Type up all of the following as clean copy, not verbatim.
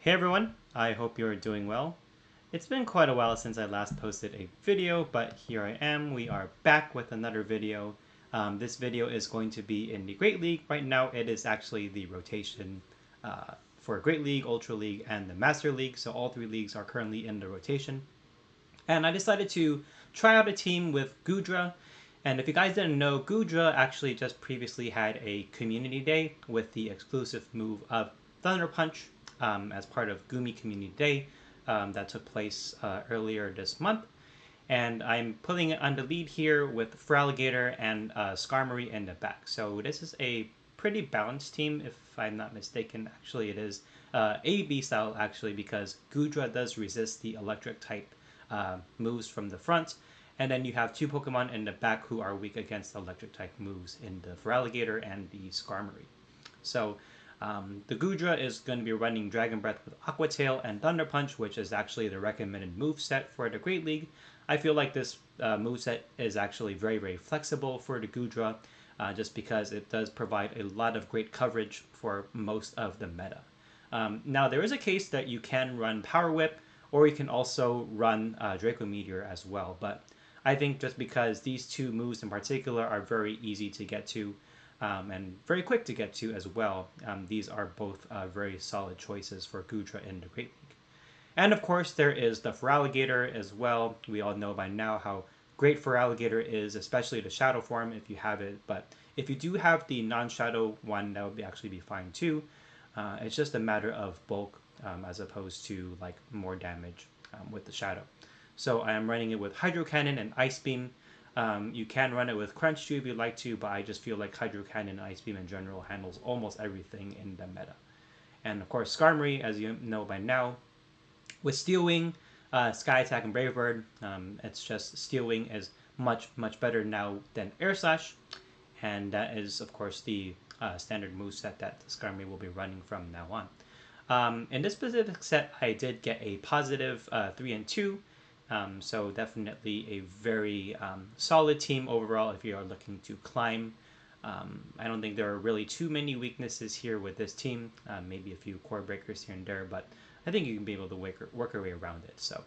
Hey everyone, I hope you're doing well. It's been quite a while since I last posted a video, but here I am. We are back with another video. This video is going to be in the Great League. Right now it is actually the rotation for Great League, Ultra League, and the Master League. So all three leagues are currently in the rotation. And I decided to try out a team with Goodra. And if you guys didn't know, Goodra actually just previously had a community day with the exclusive move of Thunder Punch as part of Gumi Community Day that took place earlier this month. And I'm putting it on the lead here with Feraligatr and Skarmory in the back. So this is a pretty balanced team, if I'm not mistaken. Actually, it is A-B style, actually, because Goodra does resist the electric type moves from the front. And then you have two Pokemon in the back who are weak against electric type moves in the Feraligatr and the Skarmory. So the Goodra is going to be running Dragon Breath with Aqua Tail and Thunder Punch, which is actually the recommended move set for the Great League. I feel like this move set is actually very, very flexible for the Goodra, just because it does provide a lot of great coverage for most of the meta. Now, there is a case that you can run Power Whip, or you can also run Draco Meteor as well, but I think just because these two moves in particular are very easy to get to, and very quick to get to as well. These are both very solid choices for Goodra in the Great League. And of course, there is the Feraligatr as well. We all know by now how great Feraligatr is, especially the Shadow form if you have it. But if you do have the non-Shadow one, that would actually be fine too. It's just a matter of bulk as opposed to like more damage with the Shadow. So I am running it with Hydro Cannon and Ice Beam. You can run it with Crunch too if you'd like to, but I just feel like Hydro Cannon and Ice Beam in general handles almost everything in the meta. And of course, Skarmory, as you know by now, with Steel Wing, Sky Attack, and Brave Bird, it's just Steel Wing is much, much better now than Air Slash. And that is, of course, the standard moveset that Skarmory will be running from now on. In this specific set, I did get a positive 3 and 2. So definitely a very solid team overall if you are looking to climb. I don't think there are really too many weaknesses here with this team. Maybe a few core breakers here and there, but I think you can be able to work your way around it. So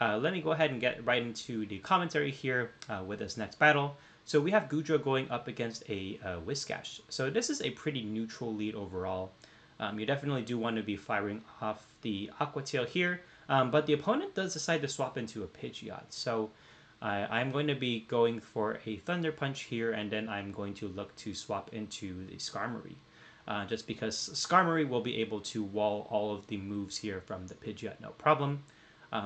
let me go ahead and get right into the commentary here with this next battle. So we have Goodra going up against a Whiscash. So this is a pretty neutral lead overall. You definitely do want to be firing off the Aqua Tail here, but the opponent does decide to swap into a Pidgeot. So I'm going to be going for a Thunder Punch here, and then I'm going to look to swap into the Skarmory. Just because Skarmory will be able to wall all of the moves here from the Pidgeot, no problem.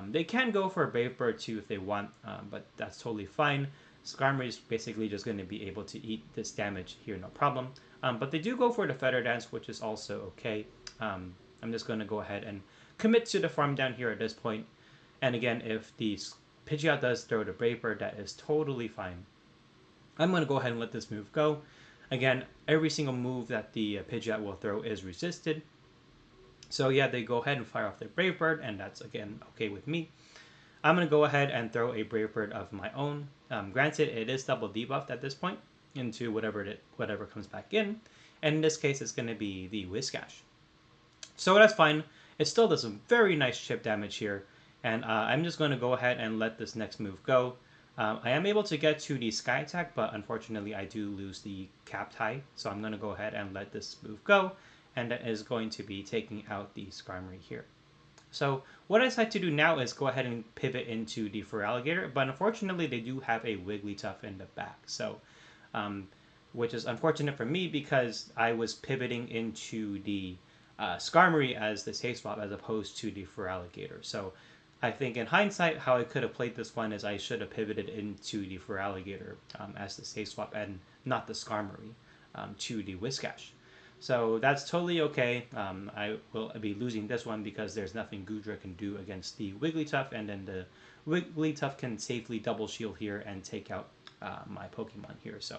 They can go for a Brave Bird too if they want, but that's totally fine. Skarmory is basically just going to be able to eat this damage here, no problem. But they do go for the Feather Dance, which is also okay. I'm just going to go ahead and commit to the farm down here at this point. And again, if the Pidgeot does throw the Brave Bird, that is totally fine. I'm going to go ahead and let this move go. Again, every single move that the Pidgeot will throw is resisted. So yeah, they go ahead and fire off their Brave Bird, and that's, again, okay with me. I'm going to go ahead and throw a Brave Bird of my own. Granted, it is double debuffed at this point into whatever comes back in. And in this case, it's going to be the Whiscash. So that's fine. It still does some very nice chip damage here. And I'm just going to go ahead and let this next move go. I am able to get to the Sky Attack, but unfortunately I do lose the Cap Tie. So I'm going to go ahead and let this move go. And that is going to be taking out the Skarmory here. So what I decide to do now is go ahead and pivot into the Feraligatr, but unfortunately they do have a Wigglytuff in the back. So, which is unfortunate for me because I was pivoting into the Skarmory as the safe swap as opposed to the Feraligatr. So I think in hindsight, how I could have played this one is I should have pivoted into the Feraligatr as the safe swap and not the Skarmory to the Whiscash. So that's totally okay. I will be losing this one because there's nothing Goodra can do against the Wigglytuff, and then the Wigglytuff can safely double shield here and take out my Pokemon here. So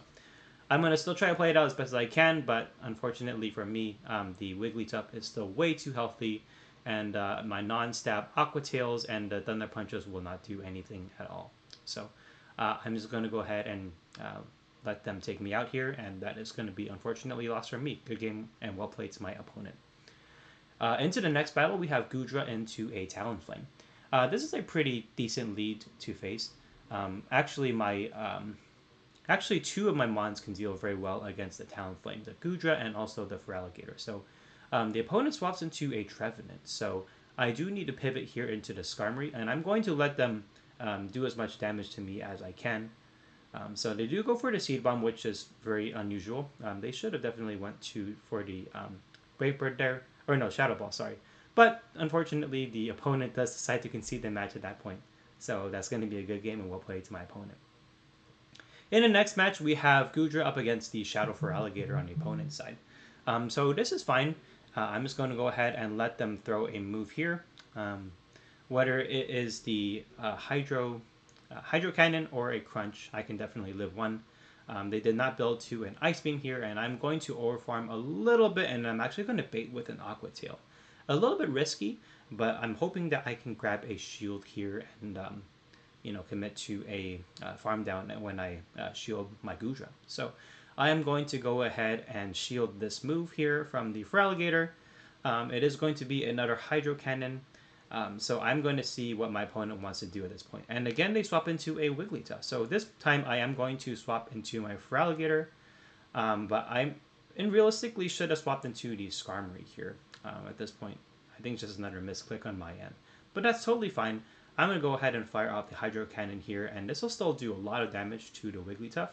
I'm going to still try to play it out as best as I can, but unfortunately for me, the Wigglytuff is still way too healthy, and my non-stab Aqua Tails and the Thunder Punches will not do anything at all. So I'm just going to go ahead and let them take me out here, and that is going to be unfortunately lost for me. Good game and well played to my opponent. Into the next battle, we have Goodra into a Talonflame. This is a pretty decent lead to face. Actually, actually two of my mons can deal very well against the Talonflame, the Goodra and also the Feraligatr. So the opponent swaps into a Trevenant. So I do need to pivot here into the Skarmory, and I'm going to let them do as much damage to me as I can. So they do go for the Seed Bomb, which is very unusual. They should have definitely went for the Brave Bird there. Or no, Shadow Ball, sorry. But unfortunately, the opponent does decide to concede the match at that point. So that's going to be a good game and well played to my opponent. In the next match, we have Goodra up against the Shadow Feraligatr on the opponent's side. So this is fine. I'm just going to go ahead and let them throw a move here. Whether it is the Hydro Cannon or a Crunch, I can definitely live one. They did not build to an Ice Beam here, and I'm going to overfarm a little bit, and I'm actually going to bait with an Aqua Tail. A little bit risky, but I'm hoping that I can grab a shield here and commit to a farm down when I shield my Goodra. So I am going to go ahead and shield this move here from the Feraligatr. It is going to be another Hydro Cannon. So I'm going to see what my opponent wants to do at this point. And again, they swap into a Wigglytuff. So this time I am going to swap into my Feraligatr. But realistically should have swapped into the Skarmory here at this point. I think it's just another misclick on my end. But that's totally fine. I'm going to go ahead and fire off the Hydro Cannon here, and this will still do a lot of damage to the Wigglytuff.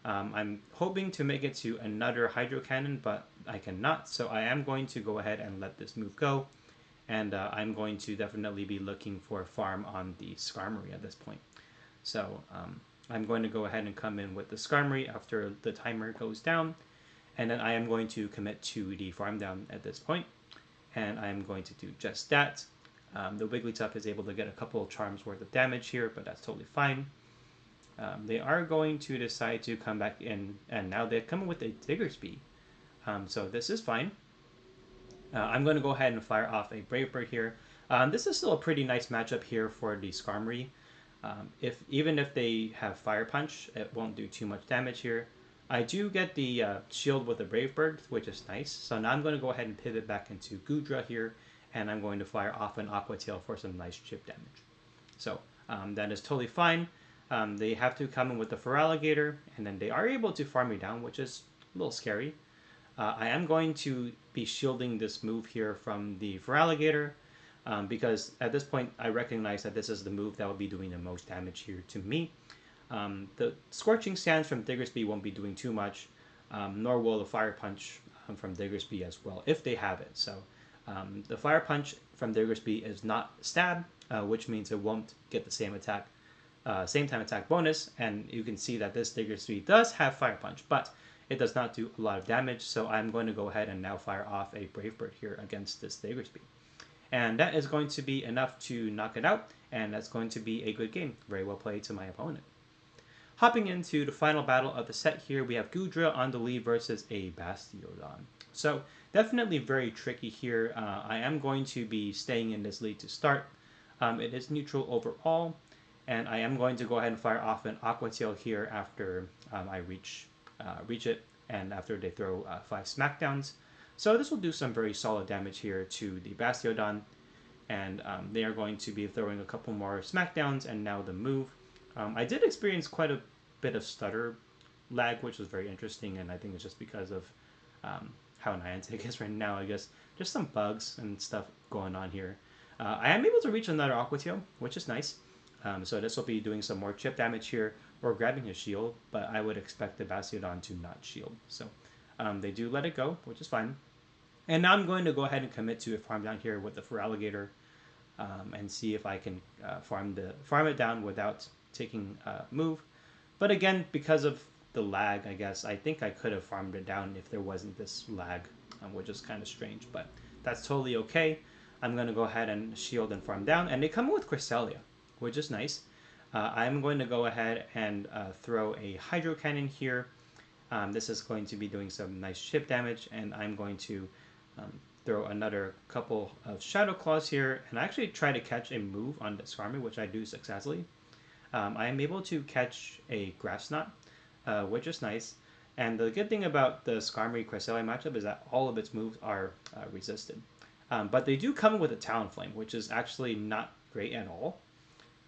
I'm hoping to make it to another Hydro Cannon, but I cannot, so I am going to go ahead and let this move go, and I'm going to definitely be looking for a farm on the Skarmory at this point. So I'm going to go ahead and come in with the Skarmory after the timer goes down, and then I am going to commit to the farm down at this point, and I am going to do just that. The Wigglytuff is able to get a couple of charms worth of damage here, but that's totally fine. They are going to decide to come back in, and now they're coming with a Diggersby. So this is fine. I'm going to go ahead and fire off a Brave Bird here. This is still a pretty nice matchup here for the Skarmory. Even if they have Fire Punch, it won't do too much damage here. I do get the shield with the Brave Bird, which is nice. So now I'm going to go ahead and pivot back into Goodra here, and I'm going to fire off an Aqua Tail for some nice chip damage. So that is totally fine. They have to come in with the Feraligatr, and then they are able to farm me down, which is a little scary. I am going to be shielding this move here from the Feraligatr, because at this point I recognize that this is the move that will be doing the most damage here to me. The Scorching Sands from Diggersby won't be doing too much, nor will the Fire Punch from Diggersby as well, if they have it. So the Fire Punch from Diggersby is not stab, which means it won't get the same time attack bonus, and you can see that this Diggersby does have Fire Punch, but it does not do a lot of damage, so I'm going to go ahead and now fire off a Brave Bird here against this Diggersby. And that is going to be enough to knock it out, and that's going to be a good game. Very well played to my opponent. Hopping into the final battle of the set here, we have Goodra on the lead versus a Bastiodon. So definitely very tricky here. I am going to be staying in this lead to start. It is neutral overall, and I am going to go ahead and fire off an Aqua Tail here after I reach it, and after they throw 5 Smackdowns. So this will do some very solid damage here to the Bastiodon, and they are going to be throwing a couple more Smackdowns, and now the move. I did experience quite a bit of stutter lag, which was very interesting, and I think it's just because of how Niantic is right now. I guess just some bugs and stuff going on here. I am able to reach another Aqua Tail, which is nice. So this will be doing some more chip damage here, or grabbing a shield, but I would expect the Bastiodon to not shield. So they do let it go, which is fine. And now I'm going to go ahead and commit to a farm down here with the Feraligatr, and see if I can farm it down without taking a move. But again, because of the lag, I guess, I think I could have farmed it down if there wasn't this lag, which is kind of strange, but that's totally okay. I'm going to go ahead and shield and farm down, and they come in with Cresselia, which is nice. I'm going to go ahead and throw a Hydro Cannon here. This is going to be doing some nice chip damage, and I'm going to throw another couple of Shadow Claws here, and actually try to catch a move on the Skarmory, which I do successfully. I am able to catch a Grass Knot, which is nice. And the good thing about the Skarmory Cresselia matchup is that all of its moves are resisted. But they do come with a Talonflame, which is actually not great at all.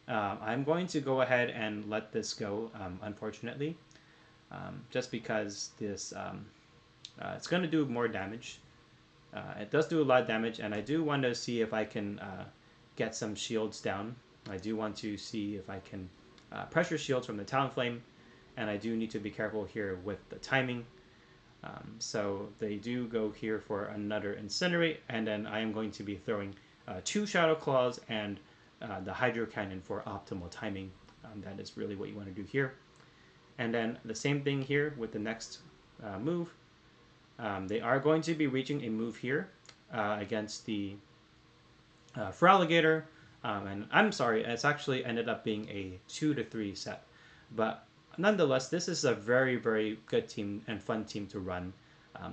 I'm going to go ahead and let this go, unfortunately, just because this it's going to do more damage. It does do a lot of damage, and I do want to see if I can get some shields down. I do want to see if I can pressure shields from the Talonflame, and I do need to be careful here with the timing. So they do go here for another Incinerate, and then I am going to be throwing 2 Shadow Claws and the Hydro Cannon for optimal timing. That is really what you want to do here. And then the same thing here with the next move. They are going to be reaching a move here against the Feraligatr. And I'm sorry, it's actually ended up being a 2 to 3 set. But nonetheless, this is a very, very good team and fun team to run.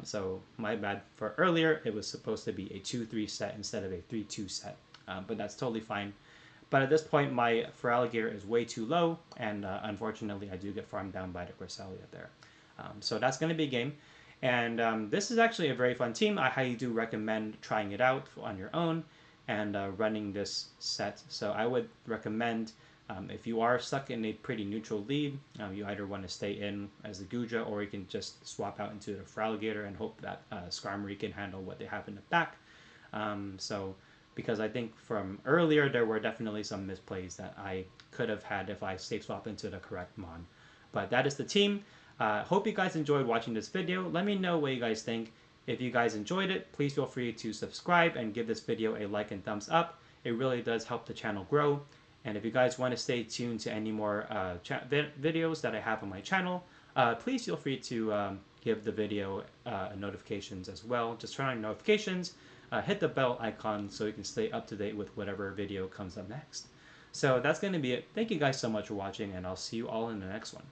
So my bad for earlier. It was supposed to be a 2-3 set instead of a 3-2 set. But that's totally fine. But at this point, my Feraligatr is way too low, and unfortunately, I do get farmed down by the Cresselia there. So that's going to be a game. And this is actually a very fun team. I highly do recommend trying it out on your own and running this set. So I would recommend, if you are stuck in a pretty neutral lead, you either want to stay in as the Goodra, or you can just swap out into the Feraligatr and hope that Skarmory can handle what they have in the back. Because I think from earlier there were definitely some misplays that I could have had if I safe swap into the correct mon. But that is the team. Hope you guys enjoyed watching this video. Let me know what you guys think. If you guys enjoyed it, please feel free to subscribe and give this video a like and thumbs up. It really does help the channel grow. And if you guys want to stay tuned to any more videos that I have on my channel, please feel free to give the video notifications as well. Just turn on notifications. Hit the bell icon so you can stay up to date with whatever video comes up next. So that's going to be it. Thank you guys so much for watching, and I'll see you all in the next one.